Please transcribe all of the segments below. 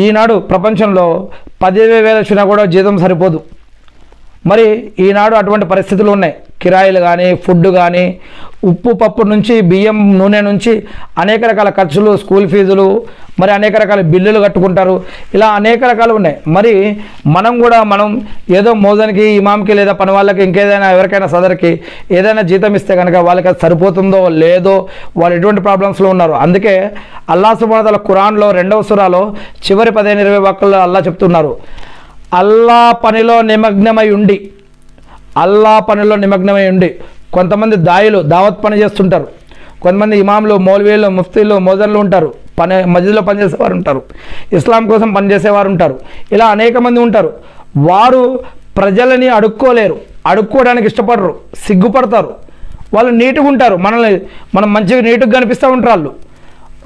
ఈనాడు ప్రపంచంలో 10,000 వచ్చినా కూడా జీతం సరిపోదు. మరి ఈనాడు అటువంటి పరిస్థితులు ఉన్నాయి. కిరాయిలు కానీ, ఫుడ్ కానీ, ఉప్పు పప్పు నుంచి, బియ్యం నూనె నుంచి అనేక రకాల ఖర్చులు, స్కూల్ ఫీజులు, మరి అనేక రకాల బిల్లులు కట్టుకుంటారు. ఇలా అనేక రకాలు ఉన్నాయి. మరి మనం ఏదో మోజానికి, ఇమాంకి లేదా పని వాళ్ళకి, ఇంకేదైనా ఎవరికైనా సదరికి ఏదైనా జీతం ఇస్తే కనుక వాళ్ళకి అది సరిపోతుందో లేదో, వాళ్ళు ఎటువంటి ప్రాబ్లమ్స్లో ఉన్నారు. అందుకే అల్లాహ్ సుబ్హానహు వ తఆలా ఖురాన్లో 2వ సూరాలో చివరి 15-20 వాక్యాల్లో అల్లాహ్ చెప్తున్నారు, అల్లా పనిలో నిమగ్నమై ఉండి కొంతమంది దాయిలు దావత్ పని చేస్తుంటారు, కొంతమంది ఇమాంలు, మౌల్వీలు, ముఫ్తీలు, మోజన్లు ఉంటారు, మస్జిద్లో పనిచేసేవారు ఉంటారు, ఇస్లాం కోసం పనిచేసేవారు ఉంటారు. ఇలా అనేక మంది ఉంటారు. వారు ప్రజలని అడుక్కోవడానికి ఇష్టపడరు, సిగ్గుపడతారు. వాళ్ళు నీట్గా ఉంటారు, మనం మంచిగా నీట్గా కనిపిస్తూ ఉంటారు. వాళ్ళు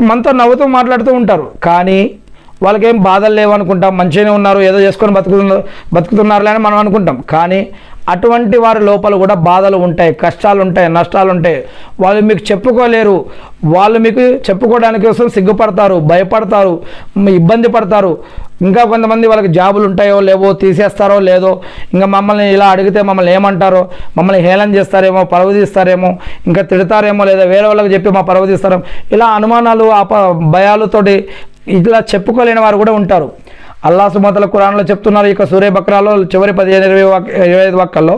మనతో నవ్వుతూ మాట్లాడుతూ ఉంటారు. కానీ వాళ్ళకేం బాధలు లేవు అనుకుంటాం, మంచిగానే ఉన్నారు, ఏదో చేసుకొని బతుకుతున్నారులే అని మనం అనుకుంటాం. కానీ అటువంటి వారి లోపల కూడా బాధలు ఉంటాయి, కష్టాలు ఉంటాయి, నష్టాలు ఉంటాయి. వాళ్ళు మీకు చెప్పుకోలేరు. వాళ్ళు మీకు చెప్పుకోవడానికి కోసం సిగ్గుపడతారు, భయపడతారు, ఇబ్బంది పడతారు. ఇంకా కొంతమంది వాళ్ళకి జాబులు ఉంటాయో లేవో, తీసేస్తారో లేదో, ఇంకా మమ్మల్ని ఇలా అడిగితే మమ్మల్ని ఏమంటారో, మమ్మల్ని హేళన చేస్తారేమో, పరువు తీస్తారేమో, ఇంకా తిడతారేమో, లేదా వేరే వాళ్ళకి చెప్పి మా పరువు తీస్తారేమో, ఇలా అనుమానాలు, భయాలతోటి ఇట్లా చెప్పుకోలేని వారు కూడా ఉంటారు. అల్లాహ్ సుబ్హానహు వ తఆలా ఖురాన్లో చెప్తున్నారు, ఇక సూరే బక్రాలో చివరి 15-25 వాక్యాల్లో,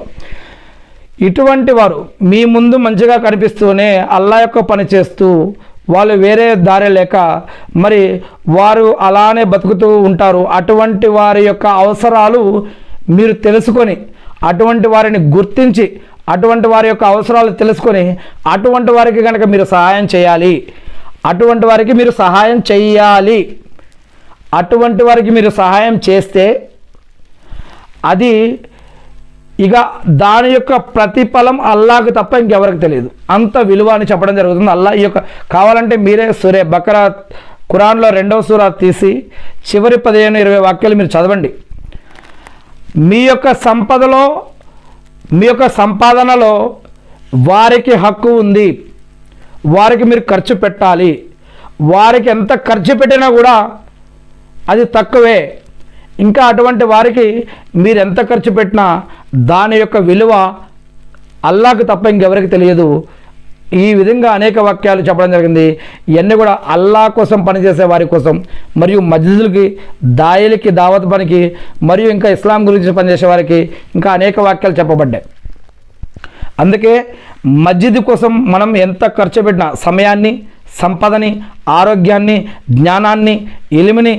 ఇటువంటి వారు మీ ముందు మంచిగా కనిపిస్తూనే అల్లాహ్ యొక్క పని చేస్తూ వాళ్ళు వేరే దారి లేక మరి వారు అలానే బతుకుతూ ఉంటారు. అటువంటి వారి యొక్క అవసరాలు మీరు తెలుసుకొని, అటువంటి వారిని గుర్తించి, అటువంటి వారి యొక్క అవసరాలు తెలుసుకొని అటువంటి వారికి కనుక మీరు సహాయం చేయాలి. అటువంటి వారికి మీరు సహాయం చేస్తే అది ఇక దాని యొక్క ప్రతిఫలం అల్లాహ్కు తప్ప ఇంకెవరికి తెలియదు. అంత విలువ అని చెప్పడం జరుగుతుంది. అల్లాహ్ ఈ యొక్క కావాలంటే మీరే సూరే బకరా ఖురాన్లో 2వ సూరా తీసి చివరి 15-20 వాక్యాలు మీరు చదవండి. మీ యొక్క సంపాదనలో వారికి హక్కు ఉంది, వారికి మీరు ఖర్చు పెట్టాలి. వారికి ఎంత ఖర్చు పెట్టినా కూడా అది తక్కువే. ఇంకా అటువంటి వారికి మీరు ఎంత ఖర్చు పెట్టినా దాని యొక్క విలువ అల్లాహ్కు తప్ప ఇంకెవరికి తెలియదు. ఈ విధంగా అనేక వాక్యాలు చెప్పడం జరిగింది. ఇవన్నీ కూడా అల్లాహ్ కోసం పనిచేసే వారి కోసం, మరియు మస్జిద్లకి, దాయిలకి, దావత్ పనికి, మరియు ఇంకా ఇస్లాం గురించి పనిచేసే వారికి ఇంకా అనేక వాక్యాలు చెప్పబడ్డాయి. అందుకే మస్జిద్ కోసం మనం ఎంత ఖర్చు పెట్టినా, సమయాన్ని, సంపదని, ఆరోగ్యాన్ని, జ్ఞానాన్ని, ఇల్ముని